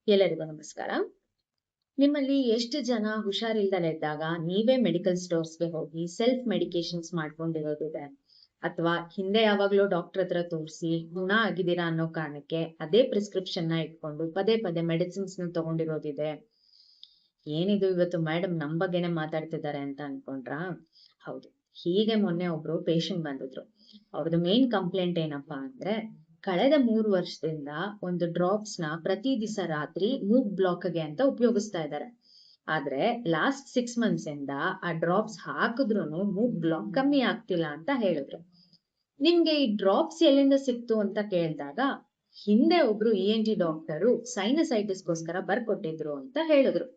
ಎಲ್ಲರಿಗೂ ನಮಸ್ಕಾರ. ನಿಮ್ಮಲ್ಲಿ ಎಷ್ಟು ಜನ ಹುಷಾರಿಲ್ದಲೆ ಇದ್ದಾಗ ನೀವೇ ಮೆಡಿಕಲ್ ಸ್ಟೋರ್ಸ್‌ಗೆ ಹೋಗಿ ಸೆಲ್ಫ್ ಮೆಡಿಕೇಶನ್ಸ್ ಮಾಡ್ಕೊಂಡಿರೋದಿದೆ? ಅಥವಾ ಹಿಂದೆ ಯಾವಾಗ್ಲೋ ಡಾಕ್ಟರ್ ಹತ್ರ ತೋರಿಸಿ ಗುಣ ಆಗಿದ್ದೀರಾ ಅನ್ನೋ ಕಾರಣಕ್ಕೆ ಅದೇ ಪ್ರಿಸ್ಕ್ರಿಪ್ಷನ್‌ನ ಇಟ್ಕೊಂಡು ಪದೇ ಪದೇ ಮೆಡಿಸಿನ್ಸ್‌ನ ತಗೊಂಡಿರೋದಿದೆ? ಏನಿದು ಇವತ್ತು ಮೇಡಮ್ ನಮ್ ಬಗ್ಗೆನೇ ಮಾತಾಡ್ತಿದ್ದಾರೆ ಅಂತ ಅನ್ಕೊಂಡ್ರಾ? ಹೌದು. ಹೀಗೆ ಮೊನ್ನೆ ಒಬ್ರು ಪೇಷಂಟ್ ಬಂದಿದ್ರು. ಅವ್ರದ್ದು ಮೇನ್ ಕಂಪ್ಲೇಂಟ್ ಏನಪ್ಪಾ ಅಂದ್ರೆ, ಕಳೆದ 3 ವರ್ಷದಿಂದ ಒಂದು ಡ್ರಾಪ್ಸ್ ನ ಪ್ರತಿ ದಿವಸ ರಾತ್ರಿ ಮೂಗ್ ಬ್ಲಾಕ್ಗೆ ಅಂತ ಉಪಯೋಗಿಸ್ತಾ ಇದ್ದಾರೆ. ಆದ್ರೆ ಲಾಸ್ಟ್ 6 ಮಂತ್ಸ್ ಇಂದ ಆ ಡ್ರಾಪ್ಸ್ ಹಾಕಿದ್ರುನು ಮೂಗ್ ಬ್ಲಾಕ್ ಕಮ್ಮಿ ಆಗ್ತಿಲ್ಲ ಅಂತ ಹೇಳಿದ್ರು. ನಿಮ್ಗೆ ಈ ಡ್ರಾಪ್ಸ್ ಎಲ್ಲಿಂದ ಸಿಕ್ತು ಅಂತ ಕೇಳಿದಾಗ, ಹಿಂದೆ ಒಬ್ರು ENT ಡಾಕ್ಟರು ಸೈನಸೈಟಿಸ್ಗೋಸ್ಕರ ಬರ್ಕೊಟ್ಟಿದ್ರು ಅಂತ ಹೇಳಿದ್ರು.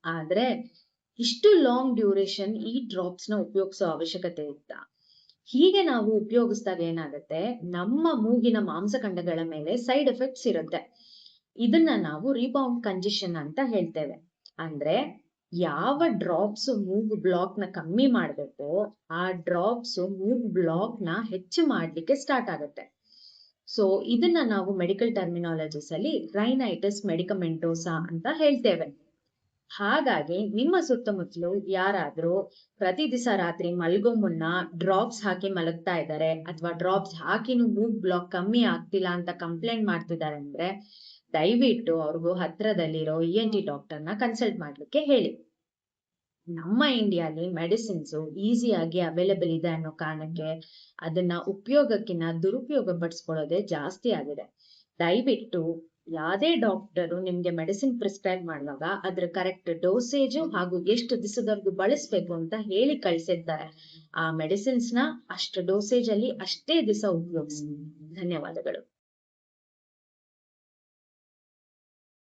ಆದ್ರೆ ಇಷ್ಟು ಲಾಂಗ್ ಡ್ಯೂರೇಷನ್ ಈ ಡ್ರಾಪ್ಸ್ ನ ಉಪಯೋಗಿಸೋ ಅವಶ್ಯಕತೆ ಇತ್ತಾ? ಹೀಗೆ ನಾವು ಉಪಯೋಗಿಸಿದಾಗ ಏನಾಗುತ್ತೆ, ನಮ್ಮ ಮೂಗಿನ ಮಾಂಸಖಂಡಗಳ ಮೇಲೆ ಸೈಡ್ ಎಫೆಕ್ಟ್ಸ್ ಇರುತ್ತೆ. ಇದನ್ನ ನಾವು ರೀಬೌಂಡ್ ಕಂಜೆಷನ್ ಅಂತ ಹೇಳ್ತೇವೆ. ಅಂದ್ರೆ ಯಾವ ಡ್ರಾಪ್ಸ್ ಮೂಗು ಬ್ಲಾಕ್ ನ ಕಮ್ಮಿ ಮಾಡ್ಬೇಕೋ ಆ ಡ್ರಾಪ್ಸ್ ಮೂಗು ಬ್ಲಾಕ್ ನ ಹೆಚ್ಚು ಮಾಡ್ಲಿಕ್ಕೆ ಸ್ಟಾರ್ಟ್ ಆಗುತ್ತೆ. ಸೊ ಇದನ್ನ ನಾವು ಮೆಡಿಕಲ್ ಟರ್ಮಿನಾಲಜಿಸ್ ಅಲ್ಲಿ ರೈನೈಟಿಸ್ ಮೆಡಿಕಮೆಂಟೋಸಾ ಅಂತ ಹೇಳ್ತೇವೆ. ಹಾಗಾಗಿ ನಿಮ್ಮ ಸುತ್ತಮುತ್ತಲು ಯಾರಾದ್ರೂ ಪ್ರತಿ ದಿವಸ ರಾತ್ರಿ ಮಲ್ಗೋ ಮುನ್ನ ಡ್ರಾಪ್ಸ್ ಹಾಕಿ ಮಲಗ್ತಾ ಇದ್ದಾರೆ ಅಥವಾ ಡ್ರಾಪ್ಸ್ ಹಾಕಿನೂ ಮೂಗ್ ಬ್ಲಾಕ್ ಕಮ್ಮಿ ಆಗ್ತಿಲ್ಲ ಅಂತ ಕಂಪ್ಲೇಂಟ್ ಮಾಡ್ತಿದ್ದಾರೆ ಅಂದ್ರೆ, ದಯವಿಟ್ಟು ಅವ್ರಿಗೂ ಹತ್ರದಲ್ಲಿರೋ ENT ಡಾಕ್ಟರ್ನ ಕನ್ಸಲ್ಟ್ ಮಾಡ್ಲಿಕ್ಕೆ ಹೇಳಿ. ನಮ್ಮ ಇಂಡಿಯಾಲಿ ಮೆಡಿಸಿನ್ಸ್ ಈಸಿಯಾಗಿ ಅವೈಲೇಬಲ್ ಇದೆ ಅನ್ನೋ ಕಾರಣಕ್ಕೆ ಅದನ್ನ ಉಪಯೋಗಕ್ಕಿಂತ ದುರುಪಯೋಗ ಪಡಿಸ್ಕೊಳ್ಳೋದೇ ಜಾಸ್ತಿ ಆಗಿದೆ. ದಯವಿಟ್ಟು ಯಾವ್ದೇ ಡಾಕ್ಟರು ನಿಮ್ಗೆ ಮೆಡಿಸಿನ್ ಪ್ರಿಸ್ಕ್ರೈಬ್ ಮಾಡುವಾಗ ಅದ್ರ ಕರೆಕ್ಟ್ ಡೋಸೇಜು ಹಾಗೂ ಎಷ್ಟು ದಿವಸದವರೆಗೂ ಬಳಸ್ಬೇಕು ಅಂತ ಹೇಳಿ ಕಳ್ಸಿರ್ತಾರೆ. ಆ ಮೆಡಿಸಿನ್ಸ್ ನ ಅಷ್ಟು ಡೋಸೇಜ್ ಅಲ್ಲಿ ಅಷ್ಟೇ ದಿವಸ ಉಪಯೋಗಿಸಿ. ಧನ್ಯವಾದಗಳು.